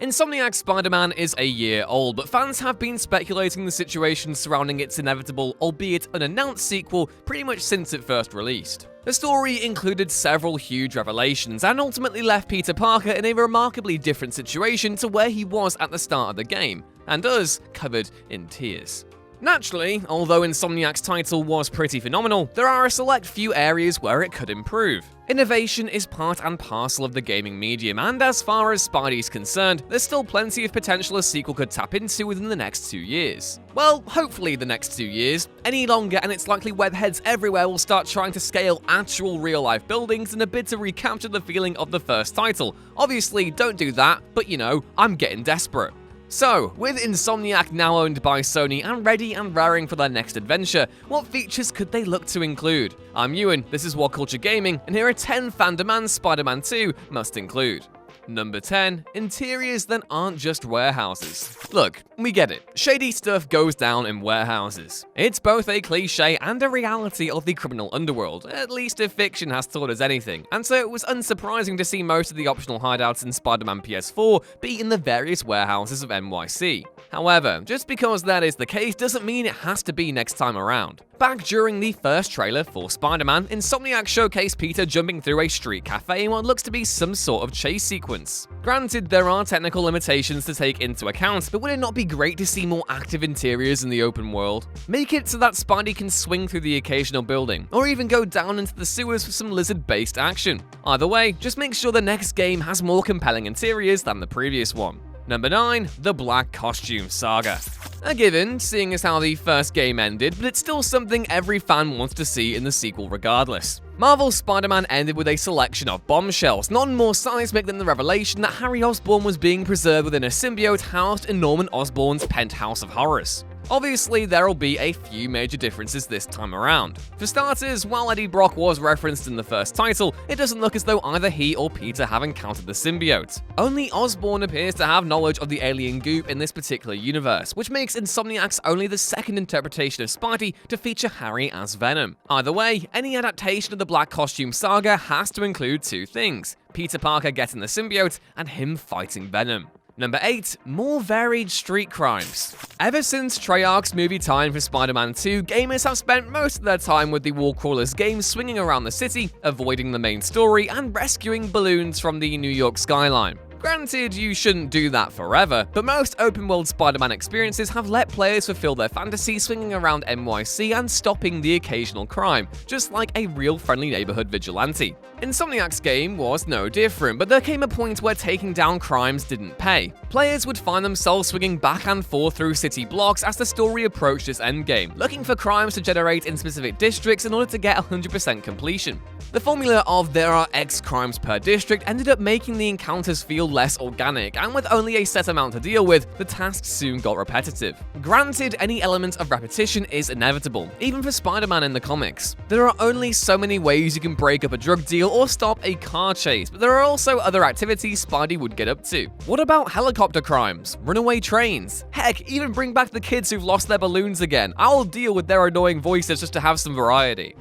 Insomniac's Spider-Man is a year old, but fans have been speculating the situation surrounding its inevitable, albeit unannounced sequel pretty much since it first released. The story included several huge revelations and ultimately left Peter Parker in a remarkably different situation to where he was at the start of the game, and us covered in tears. Naturally, although Insomniac's title was pretty phenomenal, there are a select few areas where it could improve. Innovation is part and parcel of the gaming medium, and as far as Spidey's concerned, there's still plenty of potential a sequel could tap into within the next 2 years. Well, hopefully the next 2 years. Any longer and it's likely webheads everywhere will start trying to scale actual real-life buildings in a bid to recapture the feeling of the first title. Obviously, don't do that, but you know, I'm getting desperate. So, with Insomniac now owned by Sony and ready and raring for their next adventure, what features could they look to include? I'm Ewan, this is WhatCulture Gaming, and here are 10 fan demands Spider-Man 2 must include. Number 10. Interiors that aren't just warehouses. Look, we get it. Shady stuff goes down in warehouses. It's both a cliche and a reality of the criminal underworld, at least if fiction has taught us anything, and so it was unsurprising to see most of the optional hideouts in Spider-Man PS4 be in the various warehouses of NYC. However, just because that is the case doesn't mean it has to be next time around. Back during the first trailer for Spider-Man, Insomniac showcased Peter jumping through a street cafe in what looks to be some sort of chase sequence. Granted, there are technical limitations to take into account, but would it not be great to see more active interiors in the open world? Make it so that Spidey can swing through the occasional building, or even go down into the sewers for some lizard-based action. Either way, just make sure the next game has more compelling interiors than the previous one. Number 9. The Black Costume Saga. A given, seeing as how the first game ended, but it's still something every fan wants to see in the sequel regardless. Marvel's Spider-Man ended with a selection of bombshells, none more seismic than the revelation that Harry Osborn was being preserved within a symbiote housed in Norman Osborn's penthouse of horrors. Obviously, there'll be a few major differences this time around. For starters, while Eddie Brock was referenced in the first title, it doesn't look as though either he or Peter have encountered the symbiote. Only Osborn appears to have knowledge of the alien goop in this particular universe, which makes Insomniac's only the second interpretation of Spidey to feature Harry as Venom. Either way, any adaptation of the Black Costume Saga has to include two things: Peter Parker getting the symbiote and him fighting Venom. Number 8. More varied street crimes. Ever since Treyarch's movie time for Spider-Man 2, gamers have spent most of their time with the wall crawlers game swinging around the city, avoiding the main story, and rescuing balloons from the New York skyline. Granted, you shouldn't do that forever, but most open-world Spider-Man experiences have let players fulfill their fantasy swinging around NYC and stopping the occasional crime, just like a real friendly neighborhood vigilante. Insomniac's game was no different, but there came a point where taking down crimes didn't pay. Players would find themselves swinging back and forth through city blocks as the story approached its endgame, looking for crimes to generate in specific districts in order to get 100% completion. The formula of there are X crimes per district ended up making the encounters feel less organic, and with only a set amount to deal with, the tasks soon got repetitive. Granted, any element of repetition is inevitable, even for Spider-Man in the comics. There are only so many ways you can break up a drug deal or stop a car chase, but there are also other activities Spidey would get up to. What about helicopter crimes? Runaway trains? Heck, even bring back the kids who've lost their balloons again. I'll deal with their annoying voices just to have some variety.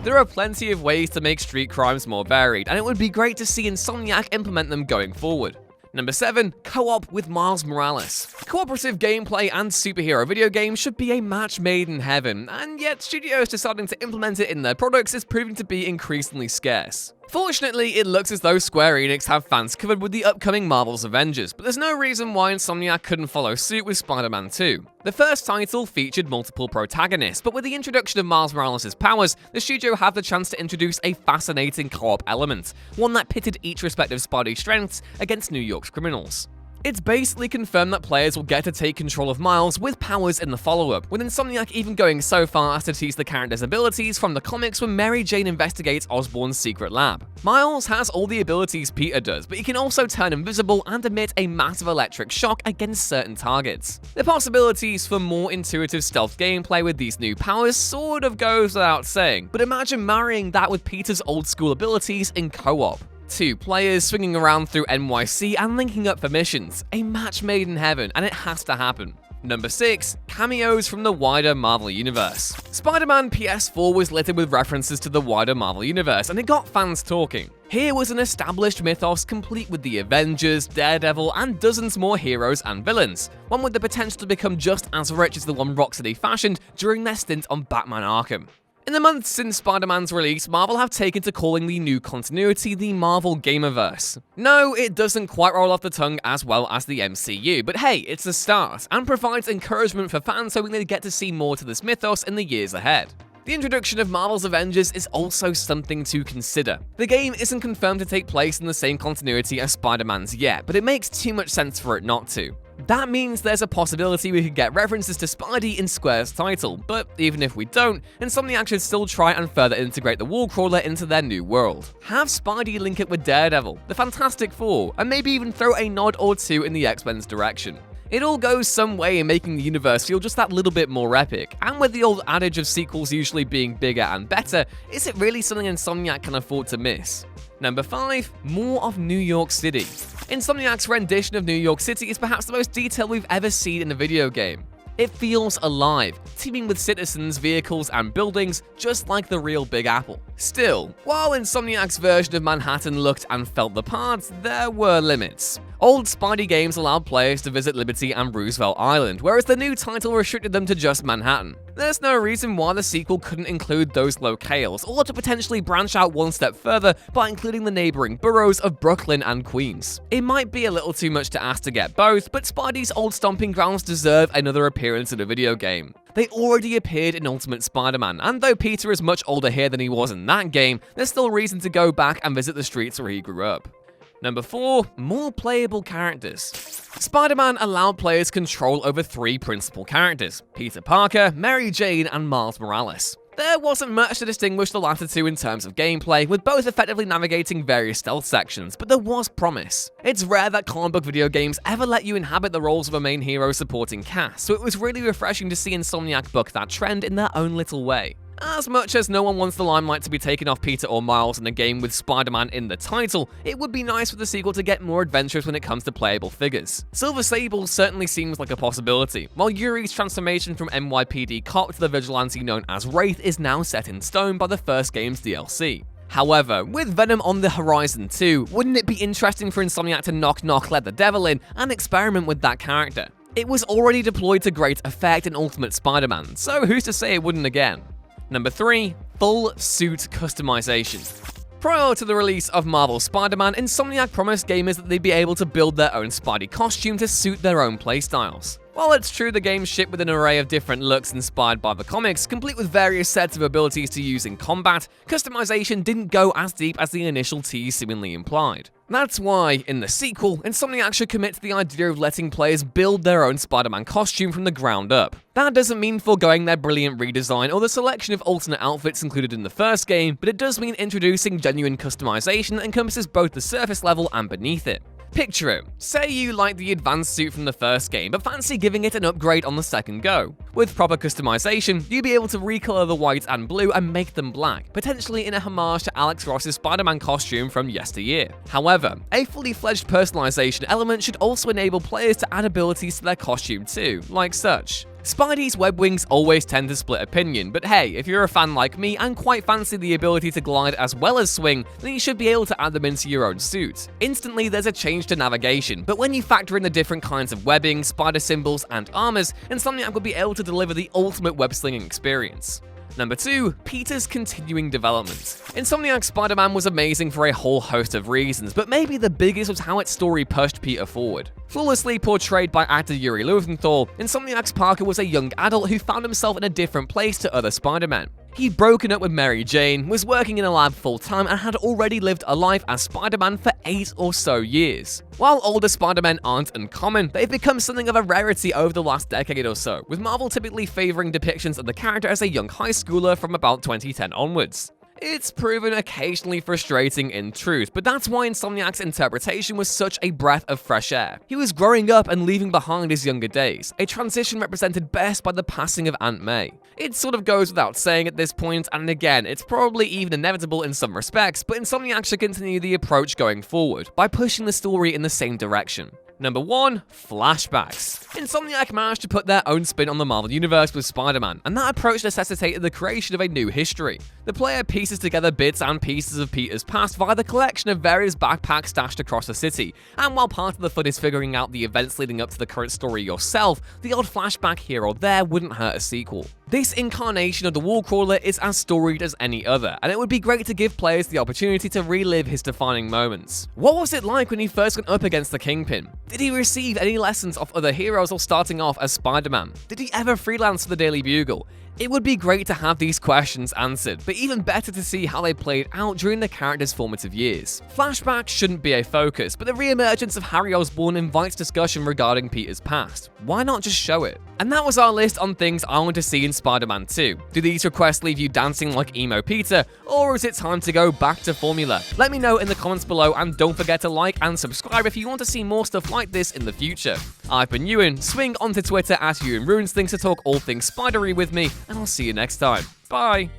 There are plenty of ways to make street crimes more varied, and it would be great to see Insomniac implement them going forward. Number 7. Co-op with Miles Morales. Cooperative gameplay and superhero video games should be a match made in heaven, and yet studios deciding to implement it in their products is proving to be increasingly scarce. Fortunately, it looks as though Square Enix have fans covered with the upcoming Marvel's Avengers, but there's no reason why Insomniac couldn't follow suit with Spider-Man 2. The first title featured multiple protagonists, but with the introduction of Miles Morales' powers, the studio have the chance to introduce a fascinating co-op element, one that pitted each respective Spidey strengths against New York's criminals. It's basically confirmed that players will get to take control of Miles with powers in the follow-up, with Insomniac even going so far as to tease the character's abilities from the comics when Mary Jane investigates Osborn's secret lab. Miles has all the abilities Peter does, but he can also turn invisible and emit a massive electric shock against certain targets. The possibilities for more intuitive stealth gameplay with these new powers sort of goes without saying, but imagine marrying that with Peter's old-school abilities in co-op. 2 players swinging around through NYC and linking up for missions. A match made in heaven, and it has to happen. Number 6. Cameos from the wider Marvel Universe. Spider-Man PS4 was littered with references to the wider Marvel Universe, and it got fans talking. Here was an established mythos complete with the Avengers, Daredevil, and dozens more heroes and villains, one with the potential to become just as rich as the one Rocksteady fashioned during their stint on Batman Arkham. In the months since Spider-Man's release, Marvel have taken to calling the new continuity the Marvel Gamerverse. No, it doesn't quite roll off the tongue as well as the MCU, but hey, it's a start, and provides encouragement for fans hoping they get to see more to this mythos in the years ahead. The introduction of Marvel's Avengers is also something to consider. The game isn't confirmed to take place in the same continuity as Spider-Man's yet, but it makes too much sense for it not to. That means there's a possibility we could get references to Spidey in Square's title, but even if we don't, Insomniac should still try and further integrate the Wallcrawler into their new world. Have Spidey link it with Daredevil, the Fantastic Four, and maybe even throw a nod or two in the X-Men's direction. It all goes some way in making the universe feel just that little bit more epic, and with the old adage of sequels usually being bigger and better, is it really something Insomniac can afford to miss? Number 5. More of New York City. Insomniac's rendition of New York City is perhaps the most detailed we've ever seen in a video game. It feels alive, teeming with citizens, vehicles, and buildings, just like the real Big Apple. Still, while Insomniac's version of Manhattan looked and felt the part, there were limits. Old Spidey games allowed players to visit Liberty and Roosevelt Island, whereas the new title restricted them to just Manhattan. There's no reason why the sequel couldn't include those locales, or to potentially branch out one step further by including the neighboring boroughs of Brooklyn and Queens. It might be a little too much to ask to get both, but Spidey's old stomping grounds deserve another appearance in a video game. They already appeared in Ultimate Spider-Man, and though Peter is much older here than he was in that game, there's still reason to go back and visit the streets where he grew up. Number 4. More playable characters. Spider-Man allowed players control over 3 principal characters: Peter Parker, Mary Jane, and Miles Morales. There wasn't much to distinguish the latter two in terms of gameplay, with both effectively navigating various stealth sections, but there was promise. It's rare that comic book video games ever let you inhabit the roles of a main hero supporting cast, so it was really refreshing to see Insomniac buck that trend in their own little way. As much as no one wants the limelight to be taken off Peter or Miles in a game with Spider-Man in the title, it would be nice for the sequel to get more adventurous when it comes to playable figures. Silver Sable certainly seems like a possibility, while Yuri's transformation from NYPD cop to the vigilante known as Wraith is now set in stone by the first game's DLC. However, with Venom on the horizon too, wouldn't it be interesting for Insomniac to knock let the devil in and experiment with that character? It was already deployed to great effect in Ultimate Spider-Man, so who's to say it wouldn't again? Number 3. Full suit customization. Prior to the release of Marvel's Spider-Man, Insomniac promised gamers that they'd be able to build their own Spidey costume to suit their own playstyles. While it's true the game shipped with an array of different looks inspired by the comics, complete with various sets of abilities to use in combat, customization didn't go as deep as the initial tease seemingly implied. That's why, in the sequel, Insomniac should commit to the idea of letting players build their own Spider-Man costume from the ground up. That doesn't mean foregoing their brilliant redesign or the selection of alternate outfits included in the first game, but it does mean introducing genuine customization that encompasses both the surface level and beneath it. Picture it. Say you like the advanced suit from the first game, but fancy giving it an upgrade on the second go. With proper customization, you'd be able to recolor the white and blue and make them black, potentially in a homage to Alex Ross's Spider-Man costume from yesteryear. However, a fully fledged personalization element should also enable players to add abilities to their costume too, like such. Spidey's web wings always tend to split opinion, but hey, if you're a fan like me and quite fancy the ability to glide as well as swing, then you should be able to add them into your own suit. Instantly, there's a change to navigation, but when you factor in the different kinds of webbing, spider symbols, and armors, Insomniac will be able to deliver the ultimate web-slinging experience. Number 2. Peter's continuing development. Insomniac's Spider-Man was amazing for a whole host of reasons, but maybe the biggest was how its story pushed Peter forward. Flawlessly portrayed by actor Yuri Lowenthal, Insomniac's Parker was a young adult who found himself in a different place to other Spider-Men. He'd broken up with Mary Jane, was working in a lab full-time, and had already lived a life as Spider-Man for 8 or so years. While older Spider-Men aren't uncommon, they've become something of a rarity over the last decade or so, with Marvel typically favoring depictions of the character as a young high schooler from about 2010 onwards. It's proven occasionally frustrating in truth, but that's why Insomniac's interpretation was such a breath of fresh air. He was growing up and leaving behind his younger days, a transition represented best by the passing of Aunt May. It sort of goes without saying at this point, and again, it's probably even inevitable in some respects, but Insomniac should continue the approach going forward, by pushing the story in the same direction. Number 1. Flashbacks. Insomniac managed to put their own spin on the Marvel Universe with Spider-Man, and that approach necessitated the creation of a new history. The player pieces together bits and pieces of Peter's past via the collection of various backpacks stashed across the city, and while part of the fun is figuring out the events leading up to the current story yourself, the odd flashback here or there wouldn't hurt a sequel. This incarnation of the Wallcrawler is as storied as any other, and it would be great to give players the opportunity to relive his defining moments. What was it like when he first went up against the Kingpin? Did he receive any lessons off other heroes or starting off as Spider-Man? Did he ever freelance for the Daily Bugle? It would be great to have these questions answered, but even better to see how they played out during the character's formative years. Flashbacks shouldn't be a focus, but the re-emergence of Harry Osborn invites discussion regarding Peter's past. Why not just show it? And that was our list on things I want to see in Spider-Man 2. Do these requests leave you dancing like emo Peter, or is it time to go back to formula? Let me know in the comments below, and don't forget to like and subscribe if you want to see more stuff like this in the future. I've been Ewan. Swing onto Twitter at EwanRunesThings to talk all things spidery with me, and I'll see you next time. Bye!